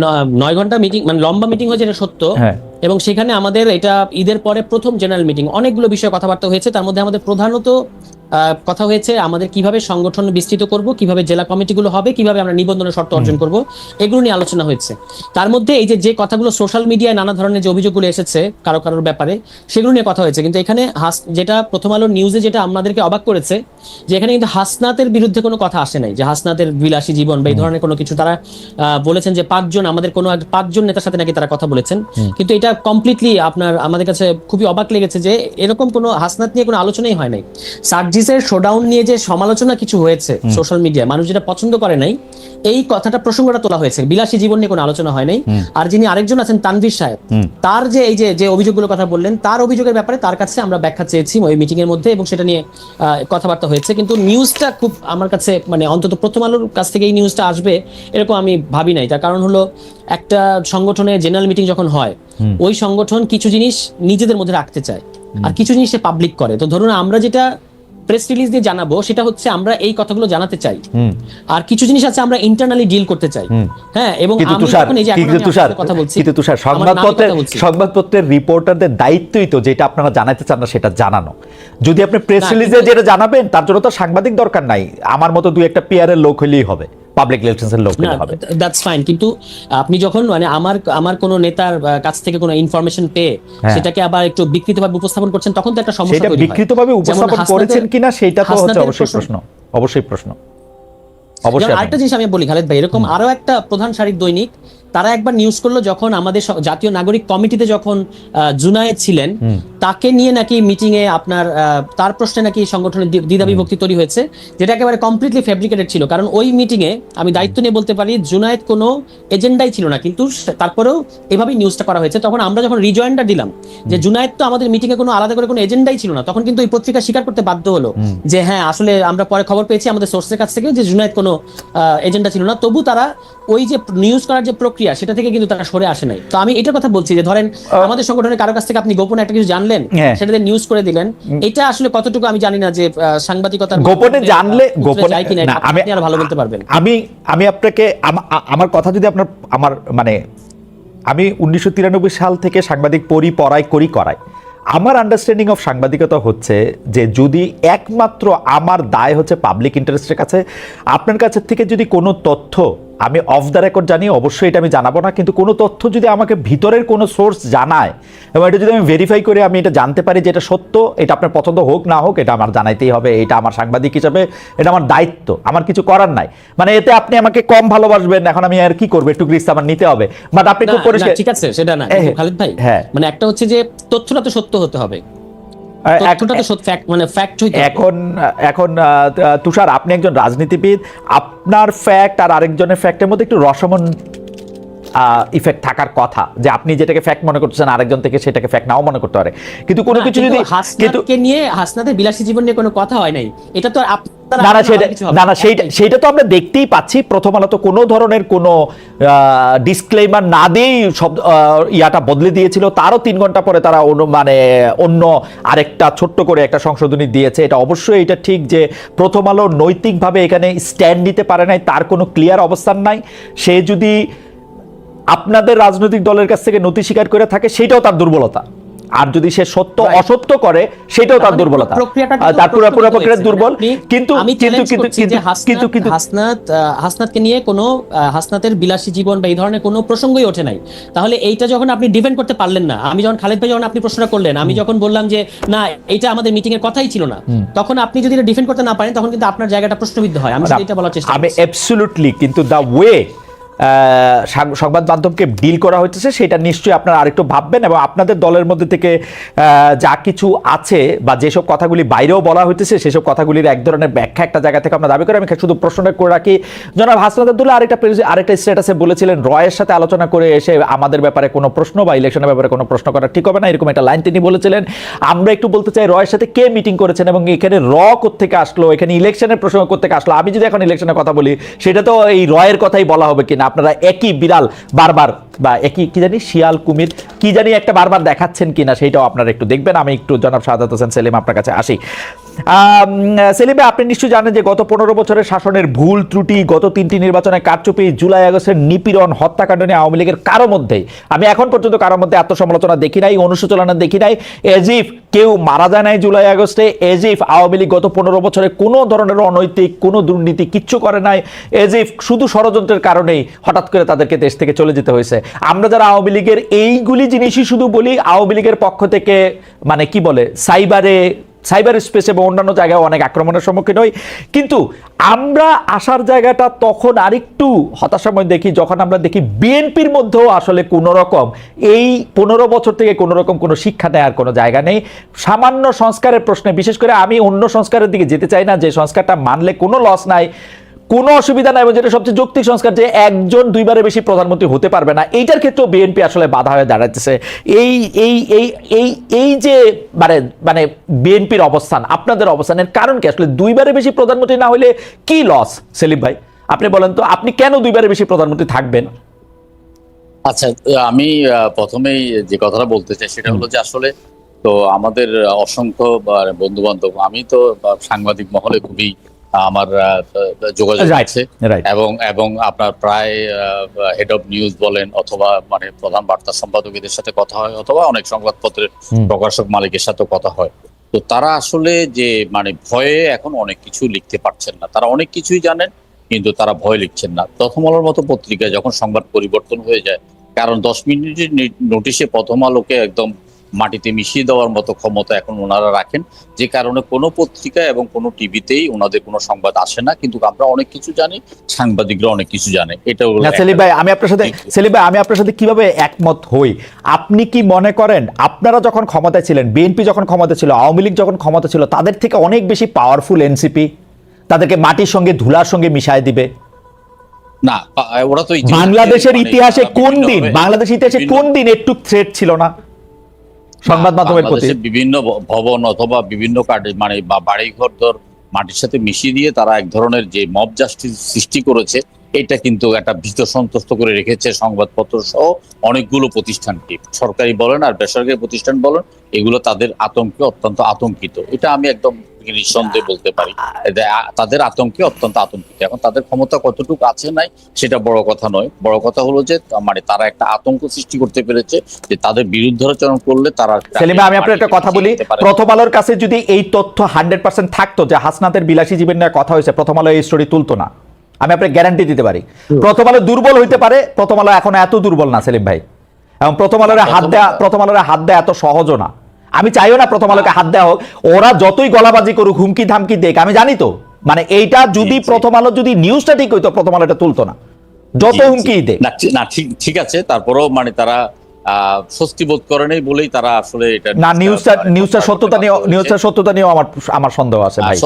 9 ঘন্টা মিটিং, মানে লম্বা মিটিং হয়েছে, এটা সত্য। হ্যাঁ। এবং সেখানে আমাদের এটা ঈদের পরে প্রথম জেনারেল মিটিং, অনেকগুলো বিষয়ে কথাবার্তা হয়েছে। তার মধ্যে আমাদের প্রধানত কথা হয়েছে আমাদের কিভাবে সংগঠন বিস্তৃত করব, কিভাবে জেলা কমিটিগুলো হবে, কিভাবে আমরা নিবন্ধনের শর্ত অর্জন করব, এগুলো নিয়ে আলোচনা হয়েছে। তার মধ্যে এই যে কথাগুলো সোশ্যাল মিডিয়ায় নানা ধরনের যে অভিযোগগুলো এসেছে কারোর ব্যাপারে, সেগুলো নিয়ে কথা হয়েছে। কিন্তু এখানে যেটা প্রথম আলোর নিউজে যেটা আমাদেরকে অবাক করেছে, যে এখানে কিন্তু হাসনাতের বিরুদ্ধে কোনো কথা আসে নাই, যে হাসনাতের বিলাসী জীবন বা এই ধরনের কোনো কিছু। তারা বলেছেন যে 5 জন, আমাদের কোনো 5 জন নেতার সাথে নাকি তারা কথা বলেছেন। কিন্তু এটা কমপ্লিটলি আমাদের কাছে খুবই অবাক লেগেছে যে এরকম কোনো হাসনাত নিয়ে কোনো আলোচনাই হয় নাই। সার্জিসের শোডাউন নিয়ে যে সমালোচনা কিছু হয়েছে সোশ্যাল মিডিয়ায়, মানুষ যেটা পছন্দ করে নাই, এই কথাটা প্রসঙ্গটা তোলা হয়েছে। বিলাসী জীবন নিয়ে কোনো আলোচনা হয় নাই। আর যিনি আরেকজন আছেন তানভীর সাহেব, তার যে এই যে অভিযোগগুলোর কথা বললেন, তার অভিযোগের ব্যাপারে তার কাছে আমরা ব্যাখ্যা চেয়েছি ওই মিটিং এর মধ্যে, এবং সেটা নিয়ে কথাবার্তা হয়েছে। কিন্তু নিউজটা খুব আমার কাছে, মানে অন্তত প্রথম আলোর কাছ থেকে এই নিউজটা আসবে এরকম আমি ভাবি নাই। তার কারণ হলো, একটা সংগঠনে জেনারেল মিটিং যখন হয়, ওই সংগঠন কিছু জিনিস নিজেদের মধ্যে রাখতে চায়, আর কিছু জিনিস সে পাবলিক করে। তো ধরুন আমরা যেটা প্রেস রিলিজ দিয়ে জানাবো, সেটা হচ্ছে আমরা এই কথাগুলো জানাতে চাই, আর কিছু জিনিস আছে আমরা ইন্টারনালি ডিল করতে চাই। হ্যাঁ, এবং আমি যখন এই যে কথা বলছি, কিন্তু তুষার, সংবাদপত্রের রিপোর্টারদের দায়িত্বই তো যেটা আপনারা জানাতে চান না সেটা জানানো। যদি আপনি প্রেস রিলিজে যেটা জানাবেন, তার জন্য তো সাংবাদিক দরকার নাই, আমার মতো 2-1টা পিআরের লোক হলেই হবে, পাবলিক রিলেশনসের লোক হলেই হবে। That's fine. কিন্তু আপনি যখন মানে আমার কোনো নেতার কাছ থেকে কোনো ইনফরমেশন পেয়ে সেটাকে আবার একটু বিকৃতভাবে উপস্থাপন করছেন, তখন তো একটা সমস্যা তৈরি হয়। সেটা বিকৃতভাবে উপস্থাপন করেছেন কিনা সেটা তো হচ্ছে অবশ্যই প্রশ্ন। আরেকটা জিনিস আমি বলি খালেদ ভাই, এরকম আরো একটা প্রধান সারির দৈনিক তারা একবার নিউজ করলো, যখন আমাদের জাতীয় নাগরিক কমিটিতে যখন জুনায়েদ ছিলেন, তাকে নিয়ে নাকি মিটিং এ আপনার তার প্রশ্নে নাকি সংগঠনের দ্বিধা বিভক্তি তৈরি হয়েছে, যেটা একেবারে কমপ্লিটলি ফেব্রিকেটেড ছিল। কারণ ওই মিটিং এ আমি দায়িত্ব নিয়ে বলতে পারি, জুনায়েদ কোনো এজেন্ডাই ছিল না, কিন্তু তারপরেও এভাবেই নিউজটা করা হয়েছে। তখন আমরা যখন রিজয়েন্ডার দিলাম যে জুনায়েদ তো আমাদের মিটিং এ কোনো আলাদা করে কোনো এজেন্ডাই ছিল না, তখন কিন্তু এই পত্রিকা স্বীকার করতে বাধ্য হলো যে হ্যাঁ, আসলে আমরা পরে খবর পেয়েছি আমাদের সোর্সের কাছ থেকে যে জুনায়েদ কোনো এজেন্ডা ছিল না। তবু তারা ওই যে নিউজ করার যে প্রক্রিয়া, সেটা থেকে কিন্তু তারা সরে আসে নাই। তো আমি এটার কথা বলছি যে ধরেন আমাদের সংগঠনের কারো কাছ থেকে আপনি গোপনে একটা কিছু জানলেন, সেটাতে নিউজ করে দিলেন, এটা আসলে কতটুকু আমি জানি না যে সাংবাদিকতার গোপনে জানলে গোপনে না, আপনি আর ভালো বলতে পারবেন। আমি আপনাকে আমার কথা যদি আপনার আমি 1993 সাল থেকে সাংবাদিক করাই। আমার আন্ডারস্ট্যান্ডিং অফ সাংবাদিকতা হচ্ছে যে যদি একমাত্র আমার দায় হচ্ছে পাবলিক ইন্টারেস্টের কাছে, আপনার কাছে থেকে যদি কোনো তথ্য আমি অফ দ্য রেকর্ড জানি, অবশ্যই এটা আমি জানাবো না, কিন্তু কোনো তথ্য যদি আমাকে ভিতরের কোনো সোর্স জানায় এবং এটা যদি আমি ভেরিফাই করে আমি এটা জানতে পারি যে এটা সত্য, এটা আপনার পছন্দ হোক না হোক, এটা আমার জানাইতেই হবে। এটা আমার সাংবাদিক হিসাবে এটা আমার দায়িত্ব, আমার কিছু করার নাই। মানে এতে আপনি আমাকে কম ভালোবাসবেন, এখন আমি আর কি করবো, একটু রিস্ক আমার নিতে হবে। বাট আপনি খুব পরিষ্কার, ঠিক আছে, সেটা না খালিদ ভাই, মানে একটা হচ্ছে যে তথ্যটা তো সত্য হতে হবে। এখন তুষার, আপনি একজন রাজনীতিবিদ, আপনার ফ্যাক্ট আর আরেকজনের ফ্যাক্টের মধ্যে একটু রসমন ইফেক্ট থাকার কথা, যে আপনি যেটাকে ফ্যাক্ট মনে করতেছেন আরেকজন থেকে সেটাকে ফ্যাক্ট নাও মনে করতে পারে। কিন্তু কোনো কিছু যদি হাসনাতকে নিয়ে, হাসনাতের বিলাসী জীবন নিয়ে কোনো কথা হয় নাই, এটা তো সেইটা তো আমরা দেখতেই পাচ্ছি। প্রথম আলো তো কোনো ধরনের কোনো ডিসক্লেইমার না দিয়েই সব ইয়াটা বদলে দিয়েছিল। তারও 3 ঘন্টা পরে তারা অন্য আরেকটা ছোট্ট করে একটা সংশোধনী দিয়েছে। এটা অবশ্যই এটা ঠিক যে প্রথম আলো নৈতিকভাবে এখানে স্ট্যান্ড নিতে পারে নাই, তার কোনো ক্লিয়ার অবস্থান নাই। সে যদি আপনাদের রাজনৈতিক দলের কাছ থেকে নথি স্বীকার করে থাকে, সেটাও তার দুর্বলতা। আর যদি সে সত্য অসত্য করে সেটাও তার দুর্বলতা, তার পুরো প্রক্রিয়া দুর্বল। কিন্তু হাসনাতকে নিয়ে কোনো হাসনাতের বিলাসী জীবন বা এই ধরনের কোনো প্রসঙ্গই ওঠে নাই। তাহলে এইটা যখন আপনি ডিফেন্ড করতে পারলেন না, আমি যখন খালেদ ভাই যখন আপনি প্রশ্নটা করলেন, আমি যখন বললাম যে না এটা আমাদের মিটিং এর কথাই ছিল না, তখন আপনি যদি এটা ডিফেন্ড করতে না পারেন তখন কিন্তু আপনার জায়গাটা প্রশ্নবিদ্ধ হয়। আমি এটা বলার চেষ্টা আমি অ্যাবসলিউটলি, কিন্তু দ্য ওয়ে সংবাদ মাধ্যমকে ডিল করা হচ্ছে সেটা নিশ্চয়ই আপনারা আরেকটু ভাববেন, এবং আপনাদের দলের মধ্যে থেকে যা কিছু আছে বা যেসব কথাগুলি বাইরেও বলা হইতেছে সেসব কথাগুলির এক ধরনের ব্যাখ্যা একটা জায়গা থেকে আমরা দাবি করি। আমি শুধু প্রশ্নটা করে রাখি, জনাব হাসনাত আব্দুল্লাহ আরেকটা স্ট্যাটাসে বলেছিলেন রয়ের সাথে আলোচনা করে এসে আমাদের ব্যাপারে কোনো প্রশ্ন বা ইলেকশনের ব্যাপারে কোনো প্রশ্ন করা ঠিক হবে না, এরকম একটা লাইন তিনি বলেছিলেন। আমরা একটু বলতে চাই রয়ের সাথে কে মিটিং করেছেন এবং এখানে কোত্থেকে আসলো, এখানে ইলেকশনের প্রশ্ন কোত্থেকে আসলো। আমি যদি এখন ইলেকশনের কথা বলি সেটা তো এই রয়ের কথাই বলা হবে কিনা, আপনারা একই বিড়াল বারবার বা একই কি জানি শিয়াল কুমির কি জানি একটা বারবার দেখাচ্ছেন কিনা সেটাও আপনারা একটু দেখবেন। আমি একটু জনাব শাহাদাত হোসেন সেলিম আপনার কাছে আসি। সেলিম ভাই, আপনি নিশ্চয়ই জানেন যে গত 15 বছরের শাসনের ভুল ত্রুটি, গত 3টি নির্বাচনে কারচুপি, জুলাই আগস্টের নিপীড়ন, হত্যাকাণ্ড নিয়ে আওয়ামী লীগের কারো মধ্যেই, আমি এখন পর্যন্ত কারোর মধ্যে আত্মসমালোচনা দেখি নাই, অনুশোচনা দেখি নাই, এজিফ কেউ মারা যায় নাই জুলাই আগস্টে, এজিফ আওয়ামী লীগ গত 15 বছরে কোনো ধরনের অনৈতিক কোনো দুর্নীতি কিচ্ছু করে নাই, এজিফ শুধু ষড়যন্ত্রের কারণেই হঠাৎ করে তাদেরকে দেশ থেকে চলে যেতে হয়েছে। আমরা যারা আওয়ামী লীগের এইগুলি জিনিসই শুধু বলি, আওয়ামী লীগের পক্ষ থেকে মানে কি বলে সাইবার স্পেস এবং অন্যান্য জায়গায় অনেক আক্রমণের সম্মুখীন হই, কিন্তু আমরা আসার জায়গাটা তখন আরেকটু হতাশাময় দেখি যখন আমরা দেখি বিএনপির মধ্যেও আসলে কোনো রকম এই 15 বছর থেকে কোনো রকম কোনো শিক্ষা নেওয়ার কোনো জায়গা নেই। সামান্য সংস্কারের প্রশ্নে, বিশেষ করে আমি অন্য সংস্কারের দিকে যেতে চাই না, যে সংস্কারটা মানলে কোনো লস নাই, কোনো অসুবিধা নাই, এবং যেটা সবচেয়ে যৌক্তিক সংস্কার যে একজন দুইবারের বেশি প্রধানমন্ত্রী হতে পারবে না, এইটার ক্ষেত্রেও বিএনপি আসলে বাধা হয়ে দাঁড়াচ্ছে। এই যে মানে বিএনপির অবস্থান, আপনাদের অবস্থানের কারণ কি? আসলে দুইবারের বেশি প্রধানমন্ত্রী না হলে কি লস? সেলিম ভাই আপনি বলেন তো, আপনি কেন দুইবারের বেশি প্রধানমন্ত্রী থাকবেন? আচ্ছা, আমি প্রথমেই যে কথাটা বলতে চাই সেটা হলো যে আসলে তো আমাদের অসংখ্য বন্ধু বান্ধব, আমি তো সাংবাদিক মহলে খুবই আমার যোগাযোগ আছে, এবং আপনার প্রায় হেড অফ নিউজ বলেন অথবা মানে প্রধান বার্তা সম্পাদকদের সাথে কথা হয়, অথবা অনেক সংবাদপত্রের প্রকাশক মালিকের সাথে কথা হয়। তো তারা আসলে যে মানে ভয়ে এখন অনেক কিছু লিখতে পারছেন না, তারা অনেক কিছুই জানেন কিন্তু তারা ভয় লিখছেন না। প্রথম আলোর মতো পত্রিকায় যখন সংবাদ পরিবর্তন হয়ে যায়, কারণ 10 মিনিটের নোটিশে প্রথম আলোকে একদম মাটিতে মিশিয়ে দেওয়ার মতো ক্ষমতা এখন ওনারা রাখেন, যে কারণে কোনো পত্রিকা এবং কোনো টিভিতেই ওনাদের কোনো সংবাদ আসে না, কিন্তু আমরা অনেক কিছু জানি, সাংবাদিকরা অনেক কিছু জানে। এটা সেলিম ভাই, আমি আপনার সাথে কিভাবে একমত হই। আপনি কি মনে করেন আপনারা যখন ক্ষমতায় ছিলেন, বিএনপি যখন ক্ষমতা ছিল, আওয়ামী লীগ যখন ক্ষমতা ছিল, তাদের থেকে অনেক বেশি পাওয়ারফুল এনসিপি তাদেরকে মাটির সঙ্গে ধুলার সঙ্গে মিশায় দিবে? না, ওরা তো বাংলাদেশের ইতিহাসে কোন দিন একটু থ্রেট ছিল না সংবাদ মাধ্যমের প্রতি? বিভিন্ন ভবন অথবা বিভিন্ন মানে বাড়িঘর মাটির সাথে মিশিয়ে দিয়ে তারা এক ধরনের যে মব জাস্টিস সৃষ্টি করেছে, এটা কিন্তু একটা ভীত সন্ত্রস্ত করে রেখেছে সংবাদপত্র সহ অনেকগুলো প্রতিষ্ঠানকে, সরকারি বলেন আর বেসরকারি প্রতিষ্ঠান বলেন, এগুলো তাদের আতঙ্কে অত্যন্ত আতঙ্কিত। এটা আমি একদম নিঃসন্দেহে বলতে পারি, তাদের আতঙ্কে অত্যন্ত আতঙ্কিত। এখন তাদের ক্ষমতা কতটুকু আছে নাই সেটা বড় কথা নয়, বড় কথা হলো যে মানে তারা একটা আতঙ্ক সৃষ্টি করতে পেরেছে যে তাদের বিরুদ্ধাচরণ করলে তারা। সেলিম, আমি আপনার একটা কথা বলি, প্রথম আলোর কাছে যদি এই তথ্য 100% থাকতো যে হাসনাতের বিলাসী জীবন নিয়ে কথা হয়েছে, প্রথম আলো এই স্টোরি তুলতো না, আমি আপনাকে গ্যারান্টি দিতে পারি। প্রথম আলো দুর্বল হইতে পারে, প্রথম আলো এখন এত দুর্বল না সেলিম ভাই, এবং প্রথম আলোর হাত দেয়া এত সহজও না। আমি চাইও না প্রথম আলোকে হাত দেওয়া হোক, ওরা যতই গলাবাজি করুক, হুমকি ধামকি দেখ, আমি জানি তো মানে এইটা যদি প্রথম আলো যদি নিউজটা ঠিক হইতো, প্রথম আলো এটা তুলতো না, যত হুমকি দেখ না। ঠিক আছে, তারপরেও মানে তারা স্বস্তি বোধ করে নেই বলেই তারা আসলে এটা না। নিউজটা সত্যতা নিয়ে আমার সন্দেহ আছে ভাই।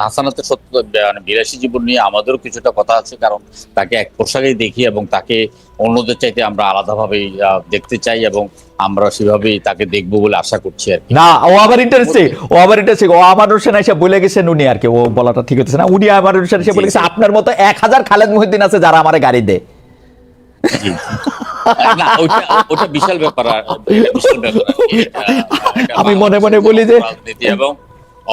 হাসানাতের সত্য মানে বিলাসী জীবন নিয়ে আমাদেরও কিছুটা কথা আছে, কারণ তাকে এক পোশাকেই দেখি এবং তাকে অন্যদের চাইতে আমরা আলাদাভাবেই দেখতে চাই, এবং আমরা সেভাবেই তাকে দেখবো বলে আশা করছি আর কি। না, ও আবার ইন্টারেস্টিং, ও আমার হোসেন এসে বলে গেছেন, উনি আর কি ও বলাটা ঠিক হচ্ছে না, উনি আমার হোসেন এসে বলে গেছে আপনার মতো 1000 খালেদ মুহিউদ্দিন আছে যারা আমার গাড়ি দেয়। না, ওটা বিশাল ব্যাপার। আমি মনে মনে বলি যে রাজনীতি এবং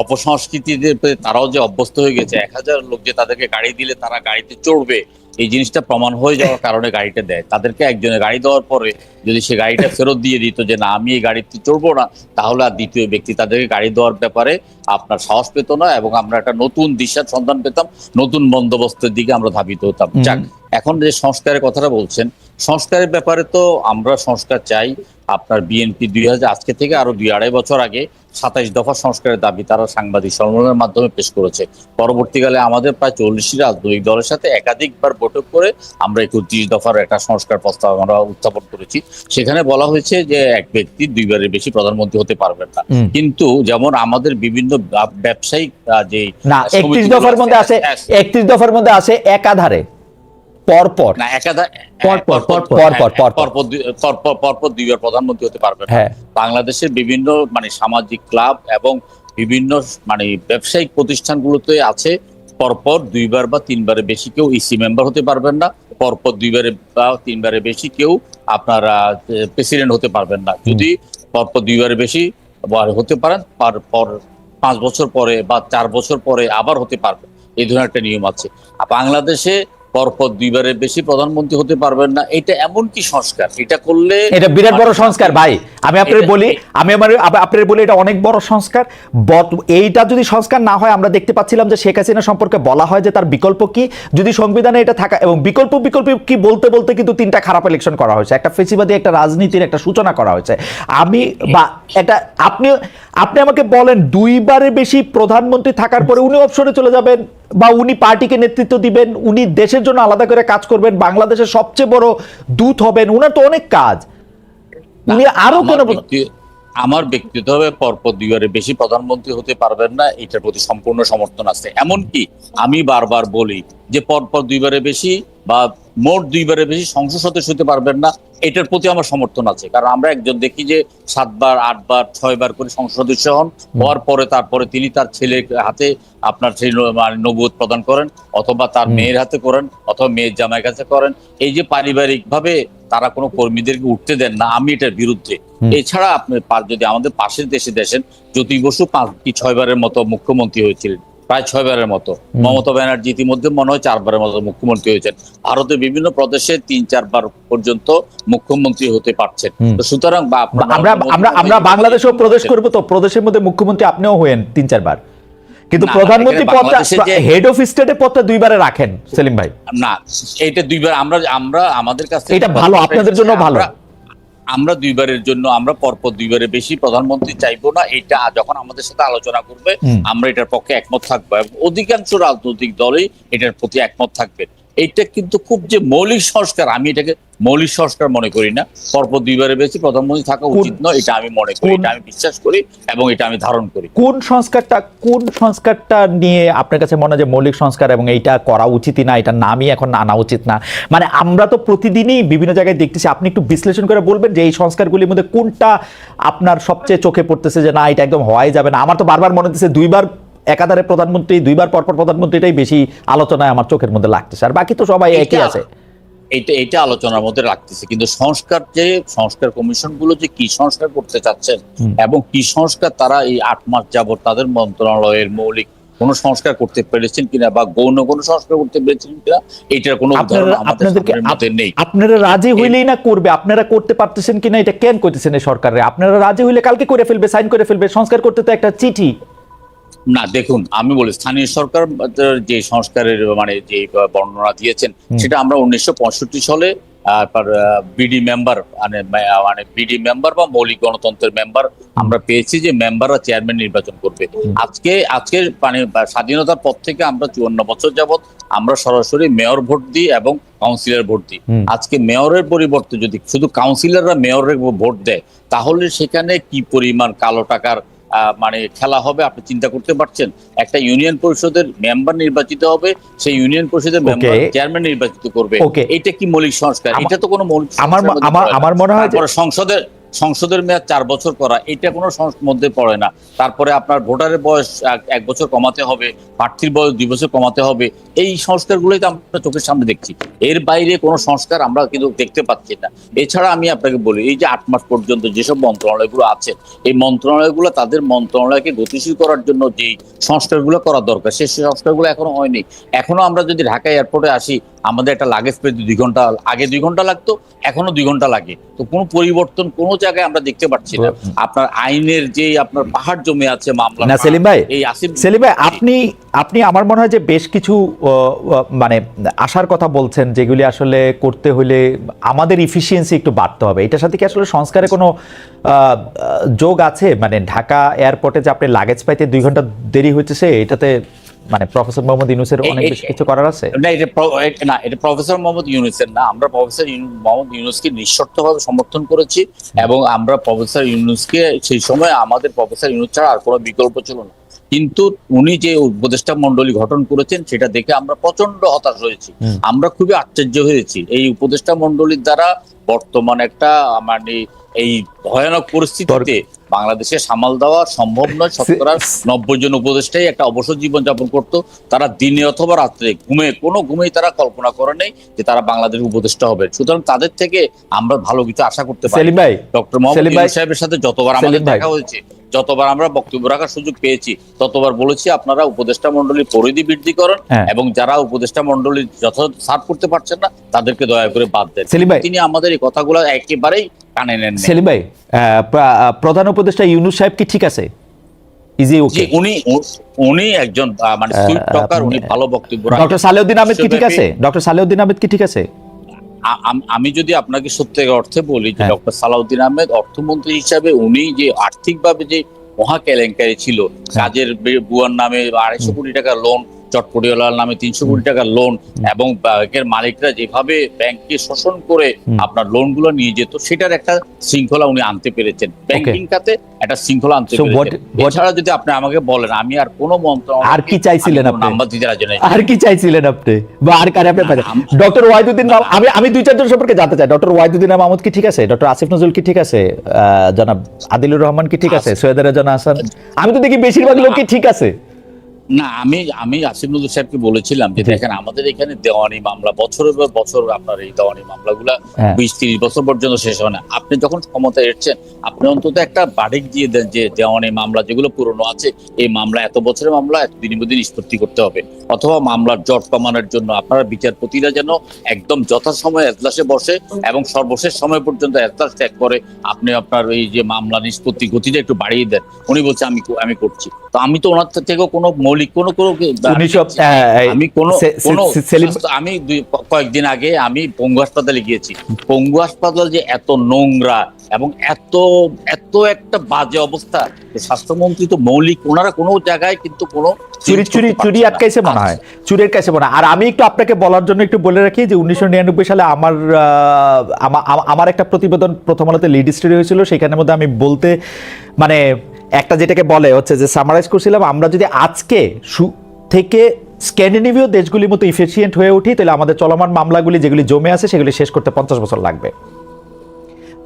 অপসংস্কৃতিতে তারাও যে অভ্যস্ত হয়ে গেছে, 1000 লোক যে তাদেরকে গাড়ি দিলে তারা গাড়িতে চড়বে, এই জিনিসটা প্রমাণ হয়ে যাওয়ার কারণে গাড়িটা দেয়। তাদেরকে একজনের গাড়ি দেওয়ার পরে যদি সে গাড়িটা ফেরত দিয়ে দিত যে না আমি এই গাড়িতে চড়বো না, তাহলে আর দ্বিতীয় ব্যক্তি তাদেরকে গাড়ি দেওয়ার ব্যাপারে আপনার সাহস পেত না, এবং আমরা একটা নতুন দিশার সন্ধান পেতাম, নতুন বন্দোবস্তের দিকে আমরা ধাবিত হতাম। যাক, এখন যে সংস্কারের কথাটা বলছেন, সংস্কারের ব্যাপারে তো আমরা সংস্কার চাই। আপনার বিএনপি আজকে থেকে আরো 2-2.5 বছর আগে 27 দফা সংস্কারের দাবি তারা সাংবাদিক সম্মেলনের মাধ্যমে পেশ করেছে। পরবর্তীকালে আমাদের প্রায় 40টি রাজনৈতিক দলের সাথে একাধিকবার বৈঠক করে আমরা 31 দফার একটা সংস্কার প্রস্তাব আমরা উত্থাপন করেছি। সেখানে বলা হয়েছে যে এক ব্যক্তি 2বারের বেশি প্রধানমন্ত্রী হতে পারবেন না, কিন্তু যেমন আমাদের বিভিন্ন ব্যবসায়িক যে না 31 দফার মধ্যে আছে, 31 দফার মধ্যে আছে একাধারে পরপর না পরপর 2বার প্রধানমন্ত্রী হতে পারবেন না। বাংলাদেশের বিভিন্ন সামাজিক ক্লাব এবং বিভিন্ন ব্যবসায়িক প্রতিষ্ঠানগুলোতে আছে পরপর 2বার বা 3বারের বেশি কেউ ইসি মেম্বার হতে পারবেন না, পরপর 2বারের বা 3বারের বেশি কেউ আপনারা প্রেসিডেন্ট হতে পারবেন না। যদি পরপর 2বারের বেশি হতে পারেন, পর 5 বছর পরে বা 4 বছর পরে আবার হতে পারবেন, এই ধরনের একটা নিয়ম আছে। বাংলাদেশে পরপর 2বারের বেশি প্রধানমন্ত্রী হতে পারবেন না, এটা এমন কি সংস্কার? এটা করলে এটা বিরাট বড় সংস্কার ভাই। আমি আপনাদের বলি এটা অনেক বড় সংস্কার। এইটা যদি সংস্কার না হয়, আমরা দেখতে পাচ্ছিলাম যে শেখ হাসিনা সম্পর্কে বলা হয় যে তার বিকল্প কি, যদি সংবিধানে এটা থাকা, এবং বিকল্প কি বলতে বলতে কিন্তু 3টা খারাপ ইলেকশন করা হয়েছে, একটা ফেসিবাদী একটা রাজনীতির একটা সূচনা করা হয়েছে। আপনি আমাকে বলেন 2বারের বেশি প্রধানমন্ত্রী থাকার পরে উনি অবসরে চলে যাবেন বা উনি পার্টিকে নেতৃত্ব দিবেন, উনি দেশের জন্য আলাদা করে কাজ করবেন, বাংলাদেশের সবচেয়ে বড় দূত হবেন, উনার তো অনেক কাজ, উনি আরো কেন? আমার ব্যক্তিগতভাবে পরপর 2বারের বেশি প্রধানমন্ত্রী হতে পারবেন না, এটার প্রতি সম্পূর্ণ সমর্থন আছে। এমনকি আমি বারবার বলি যে পরপর 2বারের বেশি বা মোট 2বারের বেশি সংসদ সদস্য হতে পারবেন না, এটার প্রতি আমার সমর্থন আছে। কারণ আমরা একজন দেখি যে 7বার 8বার 6বার করে সংসদ সদস্য হওয়ার পরে তারপরে তিনি তার ছেলের হাতে আপনার সেই নবুয়ত প্রদান করেন, অথবা তার মেয়ের হাতে করেন, অথবা মেয়ের জামাইয়ের কাছে করেন। এই যে পারিবারিক ভাবে তারা কোনো কর্মীদেরকে উঠতে দেন না, আমি এটার বিরুদ্ধে। এছাড়া আপনি যদি আমাদের পাশের দেশে দেখেন, জ্যোতি বসু 5 কি 6বারের মতো মুখ্যমন্ত্রী হয়েছিলেন, প্রায় 6বারের মতো। মমতা ব্যানার্জি ইতিমধ্যে মনে হয় 4বারের মতো মুখ্যমন্ত্রী হয়েছেন। ভারতের বিভিন্ন প্রদেশে 3-4বার পর্যন্ত মুখ্যমন্ত্রী হতে পারছেন। তো সুতরাং আমরা বাংলাদেশেও প্রদেশ করবো, তো প্রদেশের মধ্যে মুখ্যমন্ত্রী আপনিও হয়েন 3-4বার, কিন্তু প্রধানমন্ত্রী পদটা, হেড অফ স্টেটের পদটা 2বারে রাখেন সেলিম ভাই। না, এটা 2বার আমরা আমাদের কাছে এটা ভালো, আপনাদের জন্য ভালো। আমরা 2বারের জন্য আমরা পরপর 2বারের বেশি প্রধানমন্ত্রী চাইবো না। এটা যখন আমাদের সাথে আলোচনা করবে আমরা এটার পক্ষে একমত থাকবো, এবং অধিকাংশ রাজনৈতিক দলই এটার প্রতি একমত থাকবে। এইটা কিন্তু খুব যে মৌলিক সংস্কার, আমি এটাকে মৌলিক সংস্কার মনে করি না। পরপর 2বারের বেশি প্রধানমন্ত্রী থাকা উচিত নয়, এটা আমি মনে করি, এটা আমি বিশ্বাস করি এবং এটা আমি ধারণ করি। কোন সংস্কারটা নিয়ে আপনার কাছে মনে হয় যে মৌলিক সংস্কার এবং এইটা করা উচিতই না, এটা নামই এখন আনা উচিত না? আমরা তো প্রতিদিনই বিভিন্ন জায়গায় দেখতেছি, আপনি একটু বিশ্লেষণ করে বলবেন যে এই সংস্কারগুলির মধ্যে কোনটা আপনার সবচেয়ে চোখে পড়তেছে যে না এটা একদম হওয়াই যাবে না? আমার তো বারবার মনে হচ্ছে 2বার একাধারে প্রধানমন্ত্রী, 2বার পরপর প্রধানমন্ত্রীটাই বেশি আলোচনায় আমার চোখের মধ্যে লাগতেছে, আর বাকি তো সবাই একই আছে। এটা আলোচনার মধ্যে রাখতেছে, কিন্তু সংস্কার কমিশন গুলো যে কি সংস্কার করতে চাচ্ছেন এবং কি সংস্কার তারা এই 8 মাস যাবত তাদের মন্ত্রণালয়ের মৌলিক কোন সংস্কার করতে পেরেছেন কিনা বা গৌণ কোন সংস্কার করতে পেরেছেন কিনা, এটার কোনো উদাহরণ আমাদের মধ্যে নেই। আপনারা রাজি হইলেই না করবে, আপনারা করতে পারতেছেন কিনা এটা কেন করতেছেন এই সরকারে? আপনারা রাজি হইলে কালকে করে ফেলবে, সাইন করে ফেলবে। সংস্কার করতে তো একটা চিঠি না। দেখুন, আমি বলি স্থানীয় সরকার যে সংস্কারের যে বর্ণনা দিয়েছেন, সেটা আমরা 1965 সালে বিডি মেম্বার বিডি মেম্বার বা মৌলিক গণতন্ত্রের মেম্বার আমরা পেয়েছি, যে মেম্বাররা চেয়ারম্যান নির্বাচন করবে। আজকে স্বাধীনতার পর থেকে আমরা 54 বছর যাবত আমরা সরাসরি মেয়র ভোট দিই এবং কাউন্সিলর ভোট দিই। আজকে মেয়রের পরিবর্তে যদি শুধু কাউন্সিলররা মেয়রের ভোট দেয়, তাহলে সেখানে কি পরিমাণ কালো টাকার খেলা হবে আপনি চিন্তা করতে পারছেন? একটা ইউনিয়ন পরিষদের মেম্বার নির্বাচিত হবে, সেই ইউনিয়ন পরিষদের মেম্বার চেয়ারম্যান নির্বাচিত করবে। এটা কি মৌলিক সংস্কার? এটা তো কোনো মৌলিক আমার মনে হয় সংসদের মেয়াদ 4 বছর করা, এটা কোনো মধ্যে পড়ে না। তারপরে আপনার ভোটারের বয়স 1 বছর কমাতে হবে, প্রার্থীর বয়স 2 বছর কমাতে হবে। এই সংস্কারগুলোই তো আমরা চোখের সামনে দেখছি, এর বাইরে কোনো সংস্কার আমরা কিন্তু দেখতে পাচ্ছি না। এছাড়া আমি আপনাকে বলি, এই যে 8 মাস পর্যন্ত যেসব মন্ত্রণালয়গুলো আছে, এই মন্ত্রণালয়গুলো তাদের মন্ত্রণালয়কে গতিশীল করার জন্য যে সংস্কারগুলো করা দরকার, সেই সংস্কারগুলো এখনো হয়নি। এখনো আমরা যদি ঢাকা এয়ারপোর্টে আসি, আমাদের একটা লাগেজ পেতে 2 ঘন্টা, আগে 2 ঘন্টা লাগতো, এখনো 2 ঘন্টা লাগে। তো কোনো পরিবর্তন কোনো জায়গায় আমরা দেখতে পাচ্ছি না। আপনার আইনের যে আপনার পাহাড় জমে আছে মামলা। না সেলিম ভাই, এই আসিফ সেলিম ভাই, আপনি আমার মনে হয় যে বেশ কিছু মানে আশার কথা বলছেন, যেগুলি আসলে করতে হলে আমাদের ইফিসিয়েন্সি একটু বাড়তে হবে। এটার সাথে কি আসলে সংস্কারে কোনো যোগ আছে? মানে ঢাকা এয়ারপোর্টে যে আপনি লাগেজ পাইতে 2 ঘন্টা দেরি হইতেছে, এটাতে মানে প্রফেসর মোহাম্মদ ইউনূসের অনেক বেশি কিছু করার আছে? না, এটা প্রফেসর মোহাম্মদ ইউনূসের না। আমরা প্রফেসর মোহাম্মদ ইউনূসকে নিঃশর্তভাবে সমর্থন করেছি এবং আমরা প্রফেসর ইউনূসকে সেই সময় আমাদের প্রফেসর ইউনূস ছাড়া আর কোনো বিকল্প ছিল না। কিন্তু উনি যে উপদেষ্টা মণ্ডলী গঠন করেছেন সেটা দেখে আমরা প্রচন্ড হতাশ হয়েছি। আমরা খুবই আশ্চর্য হয়েছি। এই উপদেষ্টা মণ্ডলীর দ্বারা বর্তমান একটা মানে এই ভয়ানক পরিস্থিতিতে বাংলাদেশে সামাল দেওয়া সম্ভব নয়। শতকরা 90 জন উপদেষ্টাই একটা অবসর জীবন যাপন করতো। তারা দিনে অথবা রাত্রে ঘুমেই তারা কল্পনা করে নেই যে তারা বাংলাদেশের উপদেষ্টা হবে। সুতরাং তাদের থেকে আমরা ভালো কিছু আশা করতে পারি। ডক্টর মোহাম্মদ ইউনূস সাহেবের সাথে যতবার আমাদের দেখা হয়েছে, যতবার আমরা বক্তব্য রাখার সুযোগ পেয়েছি, ততবার বলেছি আপনারা উপদেষ্টা মণ্ডলীর পরিধি বৃদ্ধি করেন এবং যারা উপদেষ্টা মণ্ডলীর যথাযথ সার্ভ করতে পারছেন না তাদেরকে দয়া করে বাদ দেন। তিনি আমাদের এই কথাগুলো একেবারেই কানে নেন। সেলিম ভাই, প্রধান উপদেষ্টা ইউনূস সাহেব কি ঠিক আছে? উনি একজন মানে সুইট টকার, উনি ভালো বক্তব্য রাখেন। ডক্টর সালেউদ্দিন আহমেদ কি ঠিক আছে? ডক্টর সালেউদ্দিন আহমেদ কি ঠিক আছে? আমি যদি আপনাকে সত্যি অর্থে বলি যে ডক্টর সালাউদ্দিন আহমেদ অর্থমন্ত্রী হিসাবে উনি যে আর্থিকভাবে যে মহা কেলেঙ্কারি ছিল, কাজের বুয়ার নামে 250 কোটি টাকা লোন, চটপটিওয়ালার নামে 300 কোটি টাকা লোন, এবং ব্যাংকের মালিকরা যেভাবে ব্যাংককে শোষণ করে আপনার লোনগুলো নিয়ে যেত, সেটার একটা শৃঙ্খলা উনি আনতে পেরেছেন। ব্যাংকিং খাতে একটা শৃঙ্খলা আনতে পেরেছেন। এছাড়া যদি আপনি আমাকে বলেন আমি আর কোন মন্ত্রণালয় আর কি চাইছিলেন আপনি? নাম্বার দিতে রাজি নই। আর কি চাইছিলেন আপনি? বা আর কারে আপনি পাচ্ছেন? ডক্টর ওয়াহিদুদ্দিন, আমি 2-4 জন সম্পর্কে জানতে চাই। ডক্টর ওয়াহিদুদ্দিন মাহমুদ কি ঠিক আছে? ডক্টর আসিফ নজরুল কি ঠিক আছে? জনাব আদিলুর রহমান কি ঠিক আছে? সৈয়দ রেজওয়ানা হাসান, আমি তো দেখি বেশিরভাগ লোক কি ঠিক আছে। না, আমি আসিফ নজরুল সাহেবকে বলেছিলাম যে দেখেন আমাদের এখানে দেওয়ানি মামলা বছরের পর বছর, আপনার এই দেওয়ানি মামলাগুলা 20-30 বছর পর্যন্ত শেষ হয় না। আপনি যখন ক্ষমতায় এসেছেন আপনি অন্তত একটা বাড়ি দিয়ে দেন যে দেওয়ানি মামলা যেগুলো পুরনো আছে, এই মামলা এত বছরের মামলা এত দিনের মধ্যে নিষ্পত্তি করতে হবে, অথবা মামলার জট কমানোর জন্য আপনারা বিচারপতিরা যেন একদম যথাসময়ে এজলাসে বসে এবং সর্বশেষ সময় পর্যন্ত এজলাস ত্যাগ করে আপনি আপনার এই যে মামলা নিষ্পত্তি গতিটা একটু বাড়িয়ে দেন। উনি বলছে আমি করছি। তো আমি তো ওনার থেকেও কোনো মৌলিক আমি কয়েকদিন আগে আমি পঙ্গু হাসপাতালে গিয়েছি। পঙ্গু হাসপাতাল যে এত নোংরা এবং এত এত একটা বাজে অবস্থা, স্বাস্থ্যমন্ত্রী তো মৌলিক ওনারা কোনো জায়গায় কিন্তু কোনো চুরি আটকাইছে মনে হয়, চুরির কাছে মনে হয়। আর আমি একটু আপনাকে বলার জন্য একটু বলে রাখি যে 1999 সালে আমার একটা প্রতিবেদন প্রথম আলোতে লিড স্টোরি হয়েছিল। সেখানের মধ্যে আমি বলতে মানে একটা যেটাকে বলে হচ্ছে যে সামারাইজ করছিলাম, আমরা যদি আজকে থেকে স্ক্যান্ডিনেভীয় দেশগুলির মতো ইফিসিয়েন্ট হয়ে উঠি তাহলে আমাদের চলমান মামলাগুলি যেগুলি জমে আছে সেগুলি শেষ করতে 50 বছর লাগবে।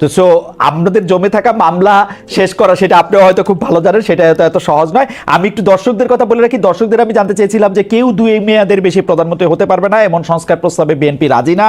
তো সো আমাদের জমে থাকা মামলা শেষ করা, সেটা আপনিও হয়তো খুব ভালো জানেন, সেটা হয়তো এত সহজ নয়। আমি একটু দর্শকদের কথা বলে রাখি। দর্শকদের আমি জানতে চেয়েছিলাম যে কেউ 2 মেয়াদের বেশি প্রধানমন্ত্রী হতে পারবে না এমন সংস্কার প্রস্তাবে বিএনপি রাজি না।